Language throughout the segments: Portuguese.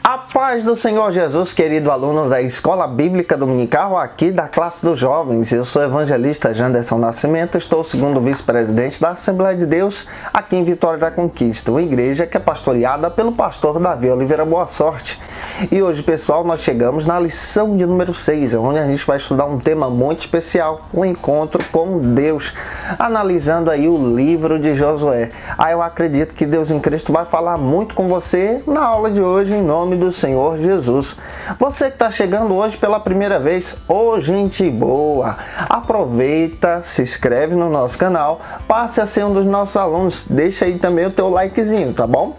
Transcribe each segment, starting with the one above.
A paz do Senhor Jesus, querido aluno da Escola Bíblica Dominical, aqui da classe dos jovens. Eu sou o evangelista Janderson Nascimento, estou segundo vice-presidente da Assembleia de Deus, aqui em Vitória da Conquista, uma igreja que é pastoreada pelo pastor Davi Oliveira Boa Sorte. E hoje, pessoal, nós chegamos na lição de número 6, onde a gente vai estudar um tema muito especial, o encontro com Deus, analisando aí o livro de Josué. Eu acredito que Deus em Cristo vai falar muito com você na aula de hoje, em nome do Senhor Jesus. Você que está chegando hoje pela primeira vez, gente boa, aproveita, se inscreve no nosso canal, passe a ser um dos nossos alunos, deixa aí também o teu likezinho, tá bom?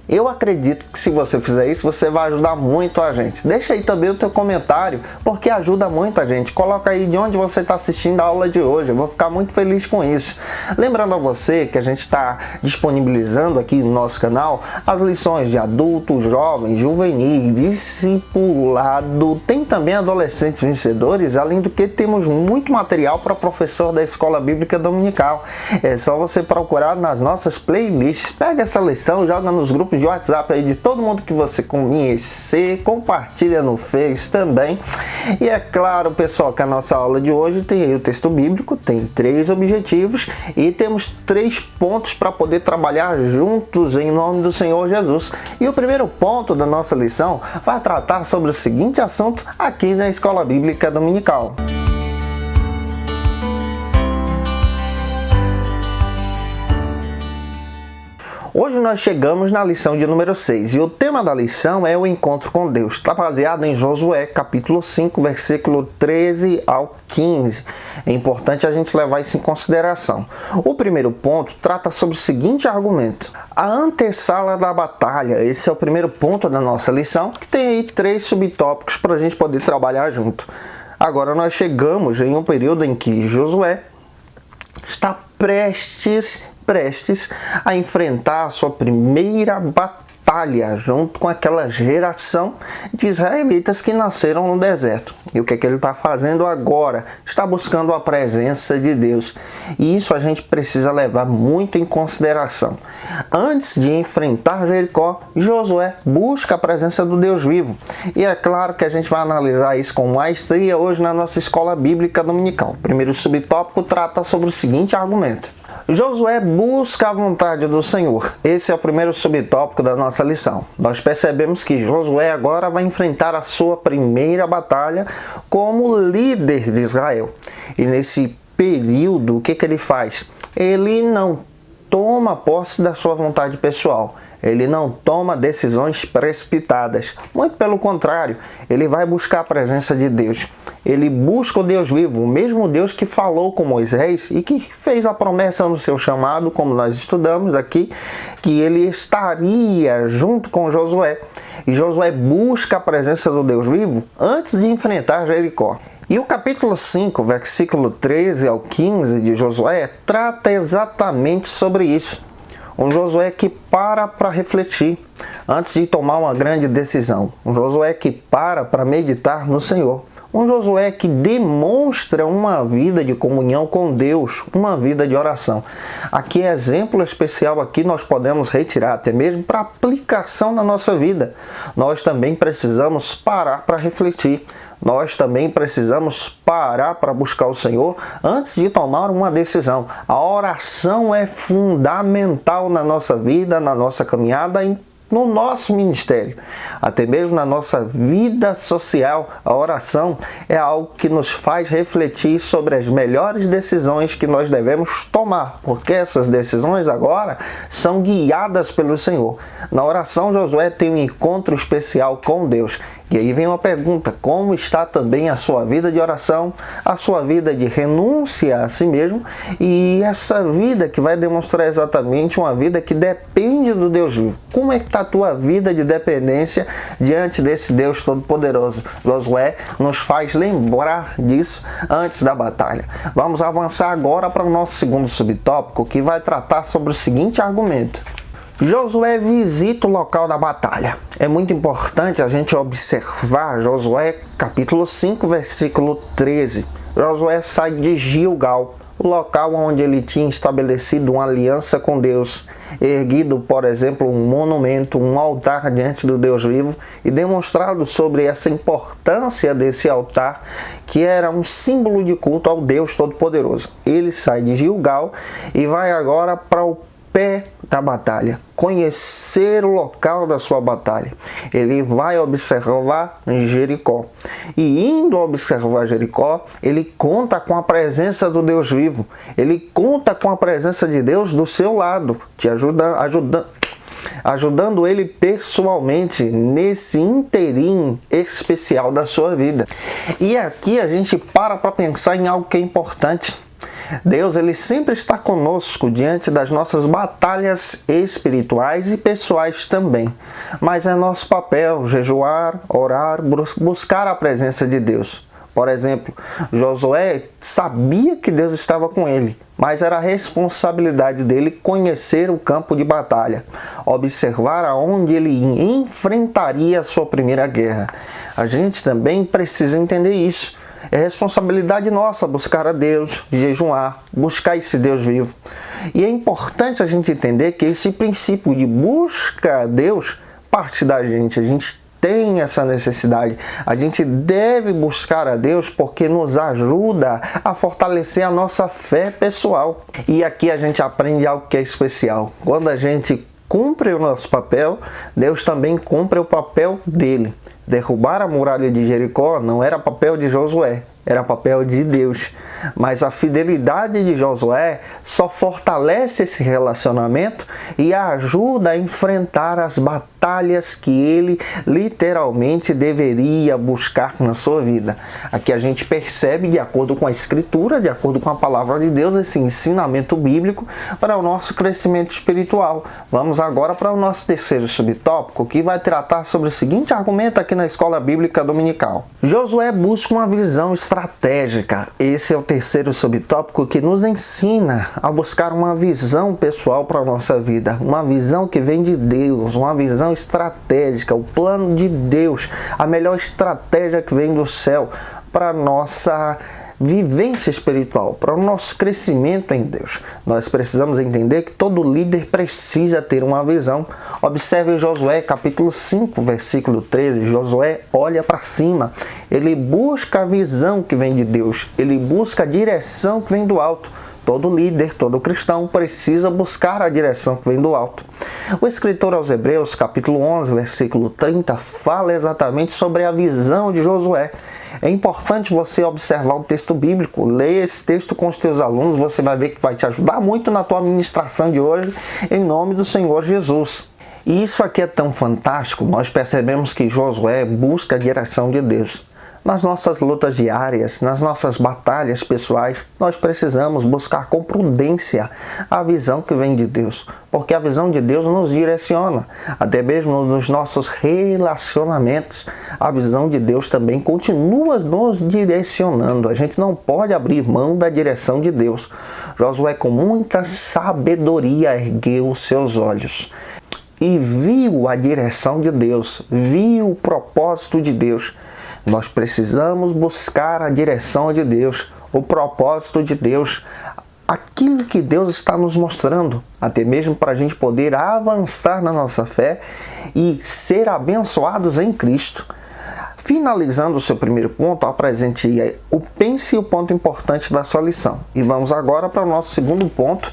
Eu acredito que se você fizer isso, você vai ajudar muito a gente. Deixa aí também o teu comentário, porque ajuda muito a gente. Coloca aí de onde você está assistindo a aula de hoje. Eu vou ficar muito feliz com isso. Lembrando a você que a gente está disponibilizando aqui no nosso canal as lições de adulto, jovem, juvenil, discipulado. Tem também adolescentes vencedores, além do que temos muito material para professor da Escola Bíblica Dominical. É só você procurar nas nossas playlists. Pega essa lição, joga nos grupos de WhatsApp aí de todo mundo que você conhecer, compartilha no Face também. E é claro, pessoal, que a nossa aula de hoje tem aí o texto bíblico, tem 3 objetivos e temos 3 pontos para poder trabalhar juntos em nome do Senhor Jesus. E o primeiro ponto da nossa lição vai tratar sobre o seguinte assunto aqui na Escola Bíblica Dominical. Hoje nós chegamos na lição de número 6 e o tema da lição é o encontro com Deus. Está baseado em Josué, capítulo 5, versículo 13 ao 15. É importante a gente levar isso em consideração. O primeiro ponto trata sobre o seguinte argumento: a antessala da batalha. Esse é o primeiro ponto da nossa lição, que tem aí 3 subtópicos para a gente poder trabalhar junto. Agora nós chegamos em um período em que Josué está prestes a enfrentar a sua primeira batalha junto com aquela geração de israelitas que nasceram no deserto. E o que é que ele está fazendo agora? Está buscando a presença de Deus. E isso a gente precisa levar muito em consideração. Antes de enfrentar Jericó, Josué busca a presença do Deus vivo. E é claro que a gente vai analisar isso com maestria hoje na nossa Escola Bíblica Dominical. O primeiro subtópico trata sobre o seguinte argumento: Josué busca a vontade do Senhor. Esse é o primeiro subtópico da nossa lição. Nós percebemos que Josué agora vai enfrentar a sua primeira batalha como líder de Israel. E nesse período, o que ele faz? Ele não toma posse da sua vontade pessoal. Ele não toma decisões precipitadas. Muito pelo contrário, ele vai buscar a presença de Deus. Ele busca o Deus vivo, o mesmo Deus que falou com Moisés e que fez a promessa no seu chamado, como nós estudamos aqui, que ele estaria junto com Josué. E Josué busca a presença do Deus vivo antes de enfrentar Jericó. E o capítulo 5, versículo 13 ao 15 de Josué trata exatamente sobre isso. Um Josué que para refletir antes de tomar uma grande decisão. Um Josué que para meditar no Senhor. Um Josué que demonstra uma vida de comunhão com Deus, uma vida de oração. Aqui, exemplo especial aqui nós podemos retirar até mesmo para aplicação na nossa vida. Nós também precisamos parar para refletir. Nós também precisamos parar para buscar o Senhor antes de tomar uma decisão. A oração é fundamental na nossa vida, na nossa caminhada, no nosso ministério, até mesmo na nossa vida social. A oração é algo que nos faz refletir sobre as melhores decisões que nós devemos tomar, porque essas decisões agora são guiadas pelo Senhor. Na oração, Josué tem um encontro especial com Deus. E aí vem uma pergunta: como está também a sua vida de oração, a sua vida de renúncia a si mesmo, e essa vida que vai demonstrar exatamente uma vida que depende do Deus vivo? Como é que está a tua vida de dependência diante desse Deus Todo-Poderoso? Josué nos faz lembrar disso antes da batalha. Vamos avançar agora para o nosso segundo subtópico, que vai tratar sobre o seguinte argumento: Josué visita o local da batalha. É muito importante a gente observar Josué capítulo 5, versículo 13. Josué sai de Gilgal, o local onde ele tinha estabelecido uma aliança com Deus, erguido, por exemplo, um monumento, um altar diante do Deus vivo e demonstrado sobre essa importância desse altar, que era um símbolo de culto ao Deus Todo-Poderoso. Ele sai de Gilgal e vai agora para o pé da batalha, conhecer o local da sua batalha. Ele vai observar Jericó. E indo observar Jericó, ele conta com a presença do Deus vivo. Ele conta com a presença de Deus do seu lado, te ajudando ele pessoalmente nesse interim especial da sua vida. E aqui a gente para pensar em algo que é importante. Deus, ele sempre está conosco diante das nossas batalhas espirituais e pessoais também. Mas é nosso papel jejuar, orar, buscar a presença de Deus. Por exemplo, Josué sabia que Deus estava com ele, mas era a responsabilidade dele conhecer o campo de batalha, observar aonde ele enfrentaria a sua primeira guerra. A gente também precisa entender isso. É responsabilidade nossa buscar a Deus, jejuar, buscar esse Deus vivo. E é importante a gente entender que esse princípio de busca a Deus parte da gente. A gente tem essa necessidade. A gente deve buscar a Deus porque nos ajuda a fortalecer a nossa fé pessoal. E aqui a gente aprende algo que é especial. Quando a gente cumpre o nosso papel, Deus também cumpre o papel dele. Derrubar a muralha de Jericó não era papel de Josué, era papel de Deus. Mas a fidelidade de Josué só fortalece esse relacionamento e ajuda a enfrentar as batalhas que ele literalmente deveria buscar na sua vida. Aqui a gente percebe, de acordo com a Escritura, de acordo com a palavra de Deus, esse ensinamento bíblico para o nosso crescimento espiritual. Vamos agora para o nosso terceiro subtópico, que vai tratar sobre o seguinte argumento aqui na Escola Bíblica Dominical. Josué busca uma visão estratégica. Esse é o terceiro subtópico que nos ensina a buscar uma visão pessoal para a nossa vida, uma visão que vem de Deus, uma visão estratégica, o plano de Deus, a melhor estratégia que vem do céu para a nossa vivência espiritual, para o nosso crescimento em Deus. Nós precisamos entender que todo líder precisa ter uma visão. Observe Josué capítulo 5, versículo 13. Josué olha para cima, ele busca a visão que vem de Deus, ele busca a direção que vem do alto. Todo líder, todo cristão precisa buscar a direção que vem do alto. O escritor aos Hebreus, capítulo 11, versículo 30, fala exatamente sobre a visão de Josué. É importante você observar o texto bíblico, leia esse texto com os teus alunos, você vai ver que vai te ajudar muito na tua ministração de hoje, em nome do Senhor Jesus. E isso aqui é tão fantástico, nós percebemos que Josué busca a direção de Deus. Nas nossas lutas diárias, nas nossas batalhas pessoais, nós precisamos buscar com prudência a visão que vem de Deus, porque a visão de Deus nos direciona, até mesmo nos nossos relacionamentos. A visão de Deus também continua nos direcionando, a gente não pode abrir mão da direção de Deus. Josué, com muita sabedoria, ergueu os seus olhos e viu a direção de Deus, viu o propósito de Deus. Nós precisamos buscar a direção de Deus, o propósito de Deus, aquilo que Deus está nos mostrando, até mesmo para a gente poder avançar na nossa fé e ser abençoados em Cristo. Finalizando o seu primeiro ponto, apresente o pense e o ponto importante da sua lição. E vamos agora para o nosso segundo ponto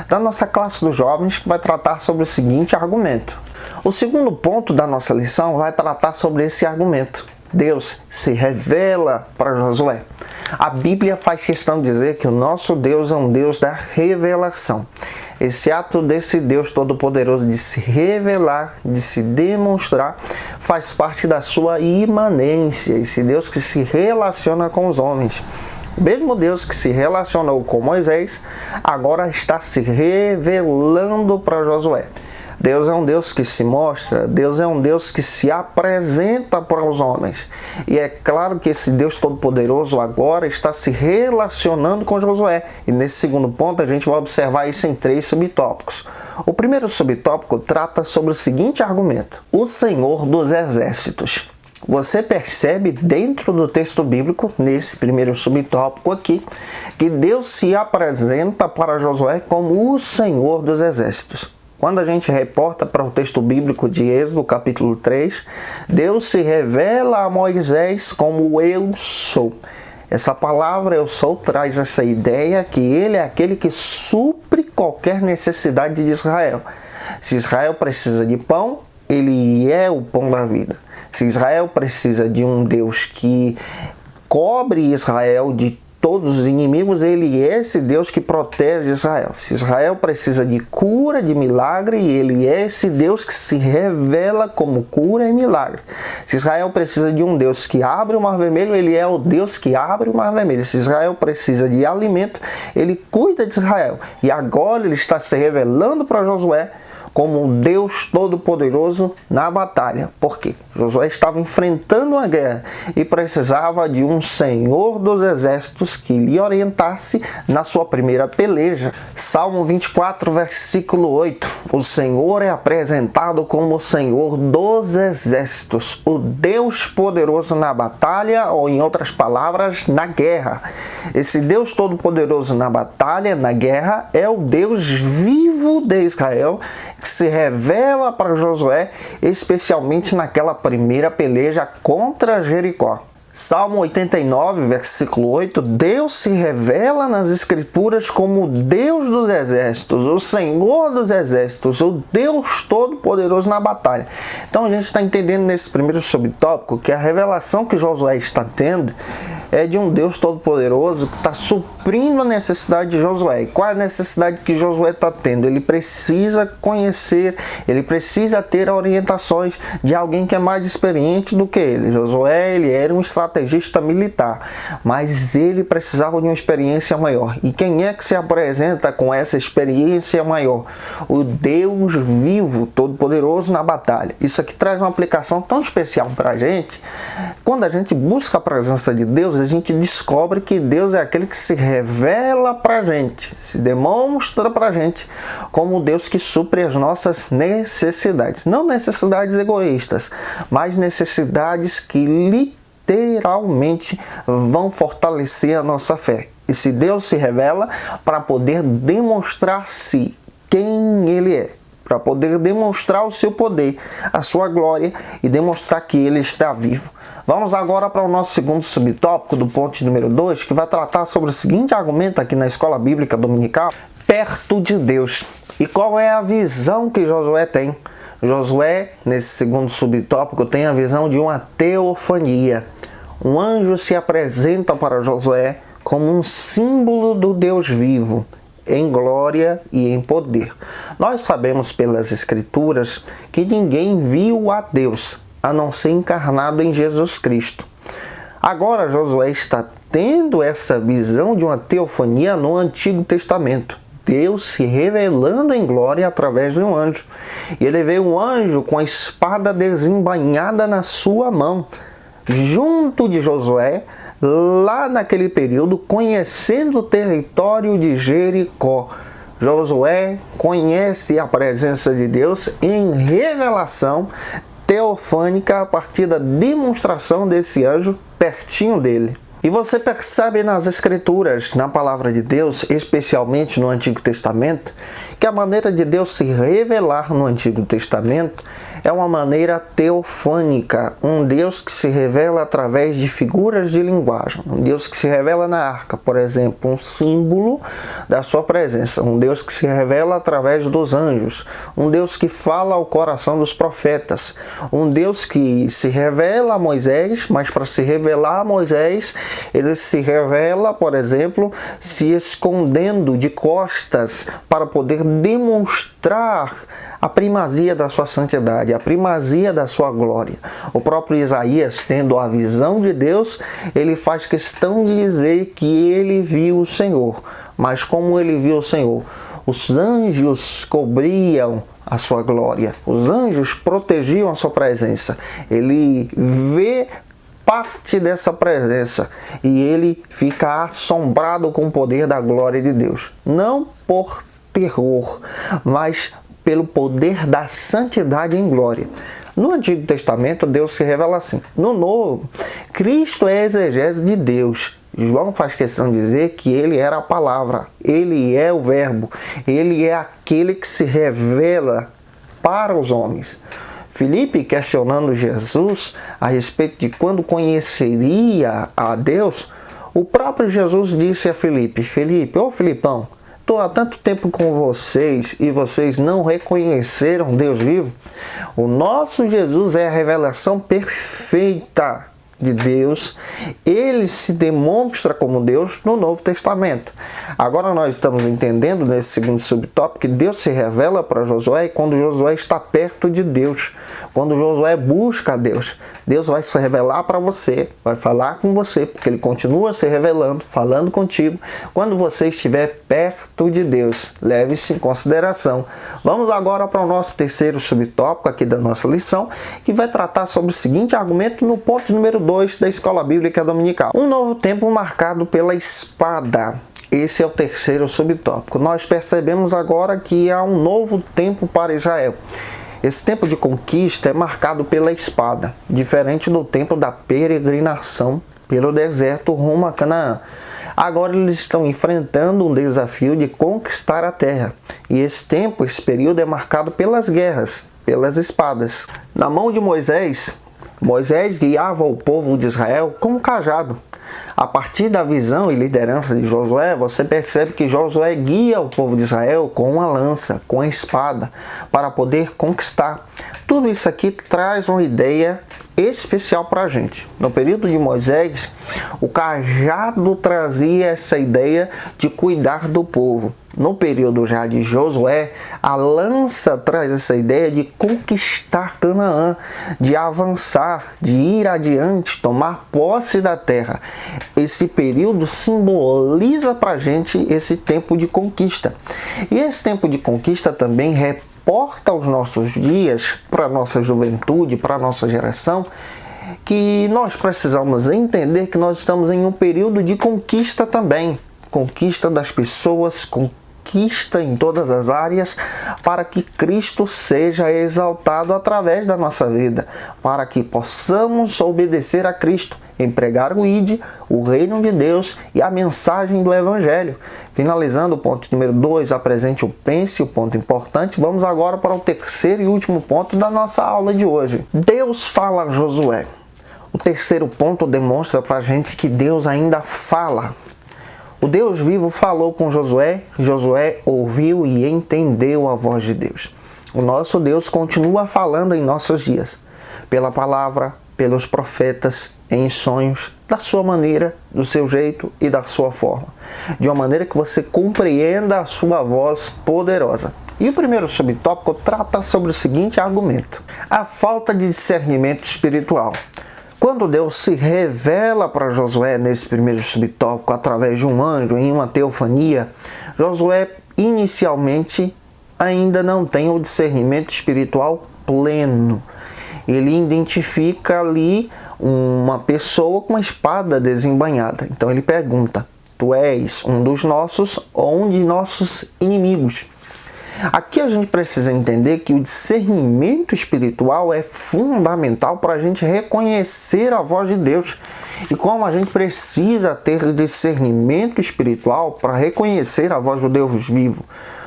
da nossa classe dos jovens, que vai tratar sobre o seguinte argumento. O segundo ponto da nossa lição vai tratar sobre esse argumento. Deus se revela para Josué. A Bíblia faz questão de dizer que o nosso Deus é um Deus da revelação. Esse ato desse Deus Todo-Poderoso de se revelar, de se demonstrar, faz parte da sua imanência. Esse Deus que se relaciona com os homens. O mesmo Deus que se relacionou com Moisés, agora está se revelando para Josué. Deus é um Deus que se mostra, Deus é um Deus que se apresenta para os homens. E é claro que esse Deus Todo-Poderoso agora está se relacionando com Josué. E nesse segundo ponto a gente vai observar isso em 3 subtópicos. O primeiro subtópico trata sobre o seguinte argumento: o Senhor dos Exércitos. você percebe dentro do texto bíblico, nesse primeiro subtópico aqui, que Deus se apresenta para Josué como o Senhor dos Exércitos. Quando a gente reporta para o texto bíblico de Êxodo, capítulo 3, Deus se revela a Moisés como eu sou. Essa palavra eu sou traz essa ideia que ele é aquele que supre qualquer necessidade de Israel. Se Israel precisa de pão, ele é o pão da vida. Se Israel precisa de um Deus que cobre Israel de todos os inimigos, ele é esse Deus que protege Israel. Se Israel precisa de cura, de milagre, ele é esse Deus que se revela como cura e milagre. Se Israel precisa de um Deus que abre o Mar Vermelho, ele é o Deus que abre o Mar Vermelho. Se Israel precisa de alimento, ele cuida de Israel. E agora ele está se revelando para Josué como o Deus Todo-Poderoso na batalha. Por quê? Josué estava enfrentando uma guerra e precisava de um Senhor dos Exércitos que lhe orientasse na sua primeira peleja. Salmo 24, versículo 8. O Senhor é apresentado como o Senhor dos Exércitos, o Deus poderoso na batalha, ou em outras palavras, na guerra. Esse Deus Todo-Poderoso na batalha, na guerra, é o Deus vivo de Israel, que se revela para Josué, especialmente naquela primeira peleja contra Jericó. Salmo 89, versículo 8, Deus se revela nas Escrituras como o Deus dos Exércitos, o Senhor dos Exércitos, o Deus Todo-Poderoso na batalha. Então a gente está entendendo nesse primeiro subtópico que a revelação que Josué está tendo é de um Deus Todo-Poderoso que está suprindo a necessidade de Josué. E qual é a necessidade que Josué está tendo? Ele precisa conhecer, ele precisa ter orientações de alguém que é mais experiente do que ele. Josué, ele era um estrategista militar, mas ele precisava de uma experiência maior. E quem é que se apresenta com essa experiência maior? O Deus vivo, Todo-Poderoso na batalha. Isso aqui traz uma aplicação tão especial para a gente. Quando a gente busca a presença de Deus, a gente descobre que Deus é aquele que se revela para a gente, se demonstra para a gente como Deus que supre as nossas necessidades. Não necessidades egoístas, mas necessidades que literalmente vão fortalecer a nossa fé. E se Deus se revela para poder demonstrar-se quem Ele é, para poder demonstrar o seu poder, a sua glória e demonstrar que Ele está vivo. Vamos agora para o nosso segundo subtópico do ponto número 2, que vai tratar sobre o seguinte argumento aqui na Escola Bíblica Dominical: perto de Deus. E qual é a visão que Josué tem? Josué, nesse segundo subtópico, tem a visão de uma teofania. Um anjo se apresenta para Josué como um símbolo do Deus vivo, em glória e em poder. Nós sabemos pelas Escrituras que ninguém viu a Deus, a não ser encarnado em Jesus Cristo. Agora Josué está tendo essa visão de uma teofania no Antigo Testamento. Deus se revelando em glória através de um anjo. E ele vê um anjo com a espada desembainhada na sua mão, junto de Josué, lá naquele período, conhecendo o território de Jericó. Josué conhece a presença de Deus em revelação teofânica a partir da demonstração desse anjo pertinho dele. E você percebe nas Escrituras, na Palavra de Deus, especialmente no Antigo Testamento, que a maneira de Deus se revelar no Antigo Testamento é uma maneira teofânica, um Deus que se revela através de figuras de linguagem, um Deus que se revela na arca, por exemplo, um símbolo da sua presença, um Deus que se revela através dos anjos, um Deus que fala ao coração dos profetas, um Deus que se revela a Moisés, mas para se revelar a Moisés, ele se revela, por exemplo, se escondendo de costas para poder demonstrar a primazia da sua santidade, a primazia da sua glória. O próprio Isaías, tendo a visão de Deus, ele faz questão de dizer que ele viu o Senhor. Mas como ele viu o Senhor? Os anjos cobriam a sua glória, os anjos protegiam a sua presença. Ele vê parte dessa presença e ele fica assombrado com o poder da glória de Deus. Não por terror, mas pelo poder da santidade em glória. No Antigo Testamento, Deus se revela assim. No Novo, Cristo é a exegese de Deus. João faz questão de dizer que ele era a palavra, ele é o verbo, ele é aquele que se revela para os homens. Filipe, questionando Jesus a respeito de quando conheceria a Deus, o próprio Jesus disse a Filipe: ô Filipão, estou há tanto tempo com vocês e vocês não reconheceram Deus vivo? O nosso Jesus é a revelação perfeita de Deus, ele se demonstra como Deus no Novo Testamento. Agora nós estamos entendendo nesse segundo subtópico que Deus se revela para Josué quando Josué está perto de Deus, quando Josué busca a Deus. Deus vai se revelar para você, vai falar com você, porque ele continua se revelando, falando contigo, quando você estiver perto de Deus. Leve isso em consideração. Vamos agora para o nosso terceiro subtópico aqui da nossa lição, que vai tratar sobre o seguinte argumento no ponto número 2 da Escola Bíblica Dominical. Um novo tempo marcado pela espada. Esse é o terceiro subtópico. Nós percebemos agora que há um novo tempo para Israel. Esse tempo de conquista é marcado pela espada, diferente do tempo da peregrinação pelo deserto rumo a Canaã. Agora eles estão enfrentando um desafio de conquistar a terra. E esse tempo, esse período é marcado pelas guerras, pelas espadas. Na mão de Moisés guiava o povo de Israel com um cajado. A partir da visão e liderança de Josué, você percebe que Josué guia o povo de Israel com uma lança, com a espada, para poder conquistar. Tudo isso aqui traz uma ideia especial para a gente. No período de Moisés, o cajado trazia essa ideia de cuidar do povo. No período já de Josué, a lança traz essa ideia de conquistar Canaã, de avançar, de ir adiante, tomar posse da terra. Esse período simboliza para a gente esse tempo de conquista. E esse tempo de conquista também reporta aos nossos dias, para a nossa juventude, para a nossa geração, que nós precisamos entender que nós estamos em um período de conquista também. Conquista das pessoas, conquista em todas as áreas, para que Cristo seja exaltado através da nossa vida, para que possamos obedecer a Cristo, em pregar o ID, o reino de Deus e a mensagem do Evangelho. Finalizando o ponto número 2, apresente o pense, o ponto importante. Vamos agora para o terceiro e último ponto da nossa aula de hoje. Deus fala a Josué. O terceiro ponto demonstra para a gente que Deus ainda fala. O Deus vivo falou com Josué, Josué ouviu e entendeu a voz de Deus. O nosso Deus continua falando em nossos dias, pela palavra, pelos profetas, em sonhos, da sua maneira, do seu jeito e da sua forma, de uma maneira que você compreenda a sua voz poderosa. E o primeiro subtópico trata sobre o seguinte argumento: a falta de discernimento espiritual. Quando Deus se revela para Josué nesse primeiro subtópico através de um anjo em uma teofania, Josué inicialmente ainda não tem o discernimento espiritual pleno. Ele identifica ali uma pessoa com uma espada desembainhada. Então ele pergunta: tu és um dos nossos ou um de nossos inimigos? Aqui a gente precisa entender que o discernimento espiritual é fundamental para a gente reconhecer a voz de Deus. E como a gente precisa ter discernimento espiritual para reconhecer a voz do Deus vivo.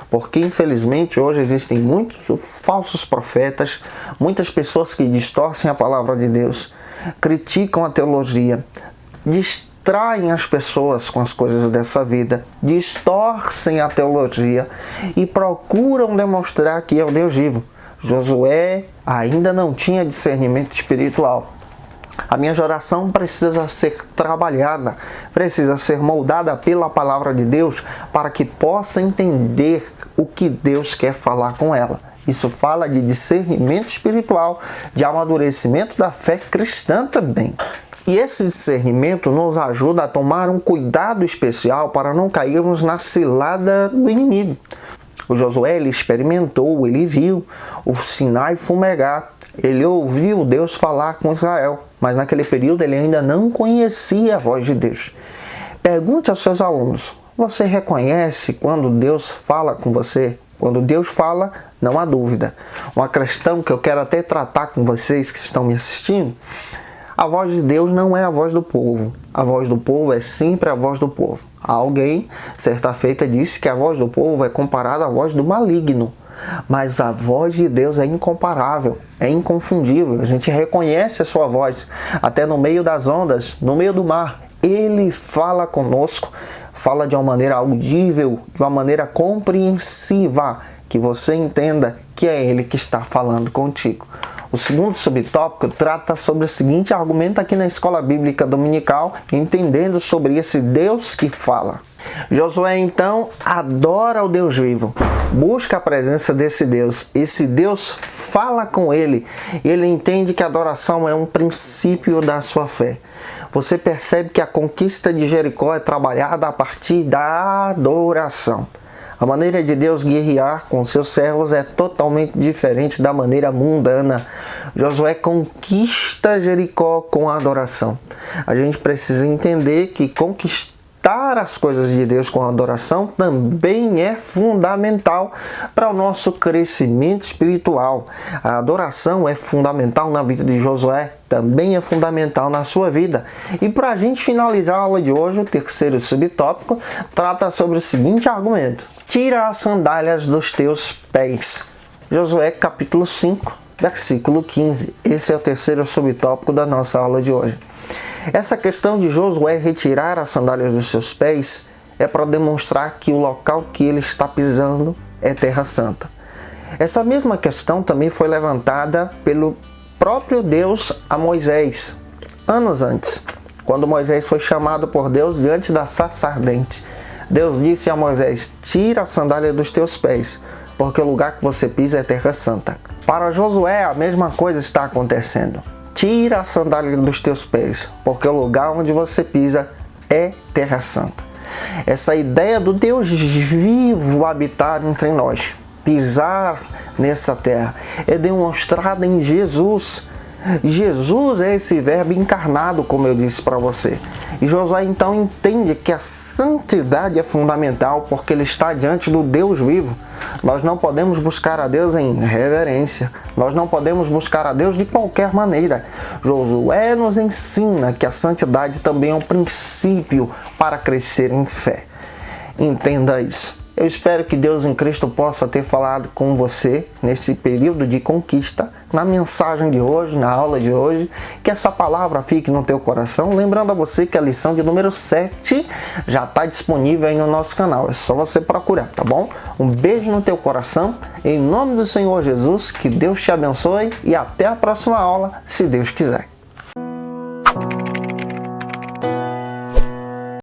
Porque infelizmente hoje existem muitos falsos profetas, muitas pessoas que distorcem a palavra de Deus, criticam a teologia, distraem as pessoas com as coisas dessa vida, distorcem a teologia e procuram demonstrar que é o Deus vivo. Josué ainda não tinha discernimento espiritual. A minha geração precisa ser trabalhada, precisa ser moldada pela palavra de Deus para que possa entender o que Deus quer falar com ela. Isso fala de discernimento espiritual, de amadurecimento da fé cristã também. E esse discernimento nos ajuda a tomar um cuidado especial para não cairmos na cilada do inimigo. O Josué, ele experimentou, ele viu o Sinai fumegar, ele ouviu Deus falar com Israel, mas naquele período ele ainda não conhecia a voz de Deus. Pergunte aos seus alunos: você reconhece quando Deus fala com você? Quando Deus fala, não há dúvida. Uma questão que eu quero até tratar com vocês que estão me assistindo: a voz de Deus não é a voz do povo. A voz do povo é sempre a voz do povo. Alguém, certa feita, disse que a voz do povo é comparada à voz do maligno. Mas a voz de Deus é incomparável, é inconfundível. A gente reconhece a sua voz, até no meio das ondas, no meio do mar. Ele fala conosco, fala de uma maneira audível, de uma maneira compreensiva, que você entenda que é Ele que está falando contigo. O segundo subtópico trata sobre o seguinte argumento aqui na Escola Bíblica Dominical, entendendo sobre esse Deus que fala. Josué então adora o Deus vivo, busca a presença desse Deus. Esse Deus fala com ele. Ele entende que a adoração é um princípio da sua fé. Você percebe que a conquista de Jericó é trabalhada a partir da adoração. A maneira de Deus guerrear com seus servos é totalmente diferente da maneira mundana. Josué conquista Jericó com a adoração. A gente precisa entender que conquistar as coisas de Deus com a adoração também é fundamental para o nosso crescimento espiritual. A adoração é fundamental na vida de Josué, também é fundamental na sua vida. E para a gente finalizar a aula de hoje, o terceiro subtópico trata sobre o seguinte argumento: tira as sandálias dos teus pés. Josué capítulo 5, versículo 15. Esse é o terceiro subtópico da nossa aula de hoje. Essa questão de Josué retirar as sandálias dos seus pés é para demonstrar que o local que ele está pisando é Terra Santa. Essa mesma questão também foi levantada pelo próprio Deus a Moisés, anos antes, quando Moisés foi chamado por Deus diante da sarça ardente. Deus disse a Moisés: tira a sandália dos teus pés, porque o lugar que você pisa é Terra Santa. Para Josué, a mesma coisa está acontecendo. Tira a sandália dos teus pés, porque o lugar onde você pisa é Terra Santa. Essa ideia do Deus vivo habitar entre nós, pisar nessa terra, é demonstrada em Jesus. Jesus é esse verbo encarnado, como eu disse para você. E Josué então entende que a santidade é fundamental porque ele está diante do Deus vivo. Nós não podemos buscar a Deus em reverência. Nós não podemos buscar a Deus de qualquer maneira. Josué nos ensina que a santidade também é um princípio para crescer em fé. Entenda isso. Eu espero que Deus em Cristo possa ter falado com você nesse período de conquista, na mensagem de hoje, na aula de hoje, que essa palavra fique no teu coração. Lembrando a você que a lição de número 7 já está disponível aí no nosso canal, é só você procurar, tá bom? Um beijo no teu coração, em nome do Senhor Jesus, que Deus te abençoe e até a próxima aula, se Deus quiser.